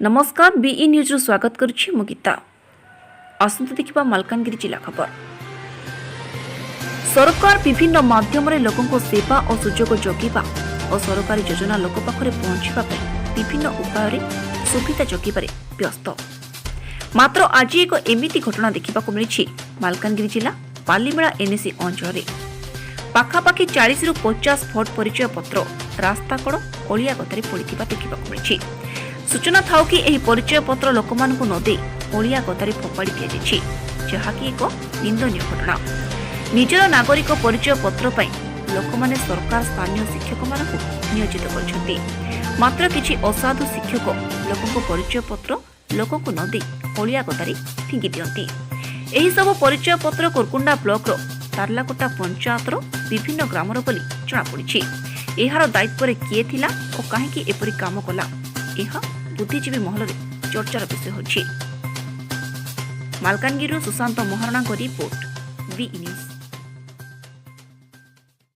नमस्कार be news स्वागत करुछि मु गीता। आसंता देखिबा मालकानगिरी जिला खबर। सरकार विभिन्न माध्यम रे लोकों को सेवा और सुजोग जोगिबा और सरकारी योजना लोक पाखरे पहुंचीबा पई विभिन्न उपाय रे सुविधा जोगिबारे व्यस्त। मात्र आज एक एमिति घटना देखिबा को मिलिछि मालकानगिरी जिला पालीमेला एनएसी अंचल रे। पाखापाखि 40 रु 50 फुट परिचय पत्र रास्ता कड़ अलिया गतारे पड़िथिबा देखिबा को मिलिछि। सूचना थाउ कि एही परिचय पत्र लोकमानकु नदे ओलिया गतारे फोपाड़ी दिया जायछि, जहाकि एक निंदनीय घटना। निजर नागरिक परिचय पत्र पई लोकमाने सरकार स्थानीय शिक्षक मानकु नियोजित करछन्ति। मात्र किछि असाधु शिक्षक लोकको परिचय पत्र लोकको नदे ओलिया गतारे फिंगी दियंती। एही सब परिचय पत्र कुरकुंडा ब्लॉक रो तारलाकोटा पंचायतर विभिन्न ग्रामर बोली जଣା पड़िछि। एहार दायित्व रे किए थिला ओ काहेकि एपरि काम कला एहा बुद्धिजीवी महल में चर्चार विषय होछि। मालकानगिरी सुशांत महाराणा रिपोर्ट बीई न्यूज।